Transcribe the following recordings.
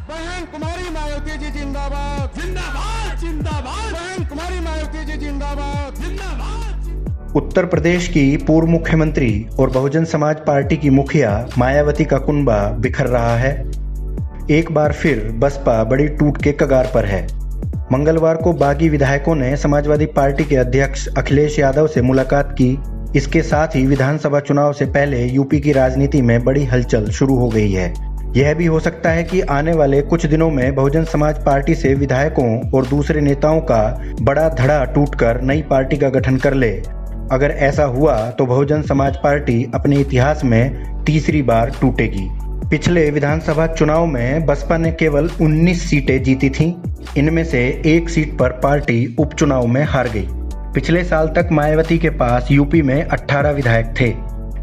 बहन कुमारी मायावती जी जिंदाबाद जिंदाबाद जिंदाबाद। बहन कुमारी मायावती जी जिंदाबाद जिंदाबाद। उत्तर प्रदेश की पूर्व मुख्यमंत्री और बहुजन समाज पार्टी की मुखिया मायावती का कुनबा बिखर रहा है। एक बार फिर बसपा बड़ी टूट के कगार पर है। मंगलवार को बागी विधायकों ने समाजवादी पार्टी के अध्यक्ष अखिलेश यादव से मुलाकात की। इसके साथ ही विधानसभा चुनाव से पहले यूपी की राजनीति में बड़ी हलचल शुरू हो गई है। यह भी हो सकता है कि आने वाले कुछ दिनों में बहुजन समाज पार्टी से विधायकों और दूसरे नेताओं का बड़ा धड़ा टूटकर नई पार्टी का गठन कर ले। अगर ऐसा हुआ तो बहुजन समाज पार्टी अपने इतिहास में तीसरी बार टूटेगी। पिछले विधानसभा चुनाव में बसपा ने केवल 19 सीटें जीती थीं। इनमें से एक सीट पर पार्टी उपचुनाव में हार गई। पिछले साल तक मायावती के पास यूपी में 18 विधायक थे।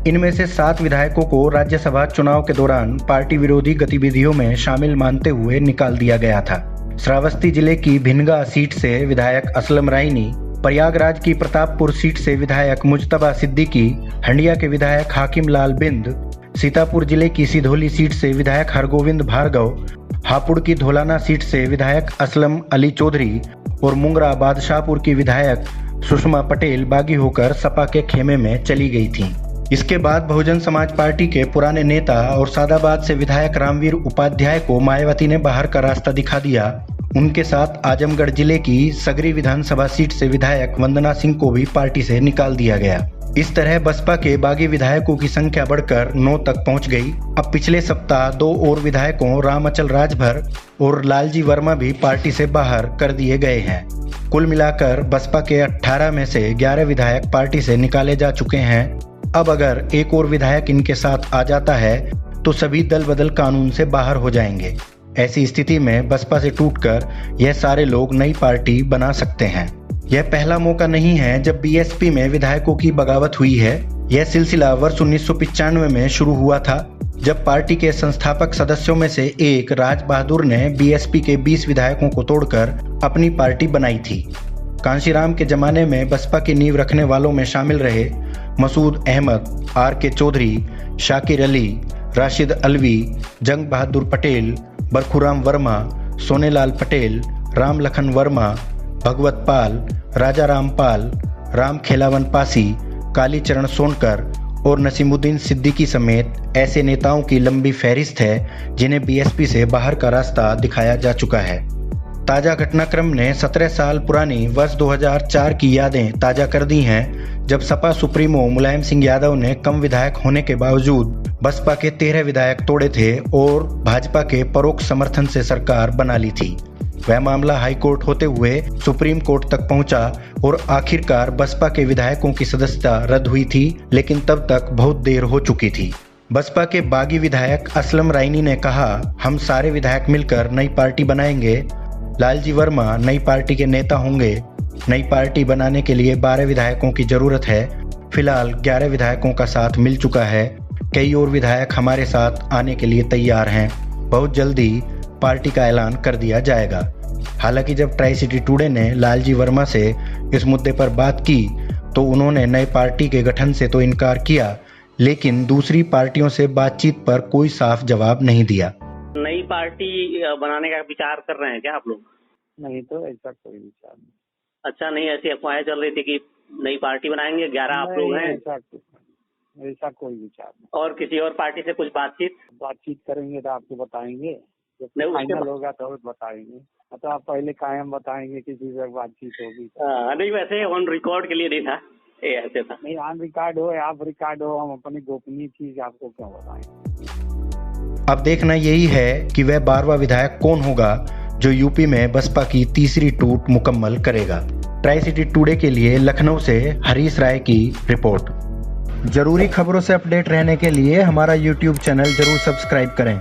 इनमें से 7 विधायकों को राज्यसभा चुनाव के दौरान पार्टी विरोधी गतिविधियों में शामिल मानते हुए निकाल दिया गया था। श्रावस्ती जिले की भिनगा सीट से विधायक असलम राइनी, प्रयागराज की प्रतापपुर सीट से विधायक मुजतबा सिद्दीकी, हंडिया के विधायक हाकिम लाल बिंद, सीतापुर जिले की सिधौली सीट से विधायक हरगोविंद भार्गव, हापुड़ की धौलाना सीट से विधायक असलम अली चौधरी और मुंगरा बादशाहपुर की विधायक सुषमा पटेल बागी होकर सपा के खेमे में चली गई थीं। इसके बाद बहुजन समाज पार्टी के पुराने नेता और सादाबाद से विधायक रामवीर उपाध्याय को मायावती ने बाहर का रास्ता दिखा दिया। उनके साथ आजमगढ़ जिले की सगरी विधानसभा सीट से विधायक वंदना सिंह को भी पार्टी से निकाल दिया गया। इस तरह बसपा के बागी विधायकों की संख्या बढ़कर 9 तक पहुंच गई। अब पिछले सप्ताह 2 और विधायकों रामअचल राजभर और लालजी वर्मा भी पार्टी से बाहर कर दिए गए हैं। कुल मिलाकर बसपा के 18 में से 11 विधायक पार्टी से निकाले जा चुके हैं। अब अगर एक और विधायक इनके साथ आ जाता है तो सभी दल बदल कानून से बाहर हो जाएंगे। ऐसी स्थिति में बसपा से टूटकर यह सारे लोग नई पार्टी बना सकते हैं। यह पहला मौका नहीं है जब बीएसपी में विधायकों की बगावत हुई है। यह सिलसिला वर्ष 1995 में शुरू हुआ था, जब पार्टी के संस्थापक सदस्यों में से एक राज बहादुर ने बीएसपी के 20 विधायकों को तोड़कर अपनी पार्टी बनाई थी। कांशीराम के जमाने में बसपा की नींव रखने वालों में शामिल रहे मसूद अहमद, आर.के. चौधरी, शाकिर अली, राशिद अलवी, जंग बहादुर पटेल, बरखुराम वर्मा, सोनेलाल पटेल, राम लखन वर्मा, भगवत पाल, राजा राम पाल, राम खेलावन पासी, कालीचरण सोनकर और नसीमुद्दीन सिद्दीकी समेत ऐसे नेताओं की लंबी फहरिस्त है जिन्हें बीएसपी से बाहर का रास्ता दिखाया जा चुका है। ताजा घटनाक्रम ने 17 साल पुरानी वर्ष 2004 की यादें ताजा कर दी हैं, जब सपा सुप्रीमो मुलायम सिंह यादव ने कम विधायक होने के बावजूद बसपा के 13 विधायक तोड़े थे और भाजपा के परोक्ष समर्थन से सरकार बना ली थी। वह मामला हाई कोर्ट होते हुए सुप्रीम कोर्ट तक पहुंचा और आखिरकार बसपा के विधायकों की सदस्यता रद्द हुई थी, लेकिन तब तक बहुत देर हो चुकी थी। बसपा के बागी विधायक असलम राइनी ने कहा, हम सारे विधायक मिलकर नई पार्टी बनाएंगे। लालजी वर्मा नई पार्टी के नेता होंगे। नई पार्टी बनाने के लिए 12 विधायकों की जरूरत है। फिलहाल 11 विधायकों का साथ मिल चुका है। कई और विधायक हमारे साथ आने के लिए तैयार हैं। बहुत जल्दी पार्टी का ऐलान कर दिया जाएगा। हालांकि जब ट्राई सिटी टुडे ने लालजी वर्मा से इस मुद्दे पर बात की तो उन्होंने नई पार्टी के गठन से तो इनकार किया, लेकिन दूसरी पार्टियों से बातचीत पर कोई साफ जवाब नहीं दिया। नई पार्टी बनाने का विचार कर रहे हैं क्या आप लोग? नहीं तो ऐसा कोई विचार नहीं। अच्छा, नहीं ऐसी अफवाहें चल रही थी कि नई पार्टी बनाएंगे, 11 आप लोग हैं। ऐसा कोई विचार नहीं। और किसी और पार्टी से कुछ बातचीत करेंगे तो आपको बताएंगे, जब नहीं फाइनल होगा तो बताएंगे। तो आप पहले कायम बताएंगे किसी से बातचीत होगी? नहीं, वैसे ऑन रिकॉर्ड के लिए नहीं था, ये ऐसे था। नहीं, ऑन रिकॉर्ड हो, आप रिकॉर्ड हो, हम अपनी गोपनीय चीज आपको क्यों बताएं। अब देखना यही है कि वह 12वां विधायक कौन होगा जो यूपी में बसपा की तीसरी टूट मुकम्मल करेगा। ट्राई सिटी टुडे के लिए लखनऊ से हरीश राय की रिपोर्ट। जरूरी खबरों से अपडेट रहने के लिए हमारा YouTube चैनल जरूर सब्सक्राइब करें।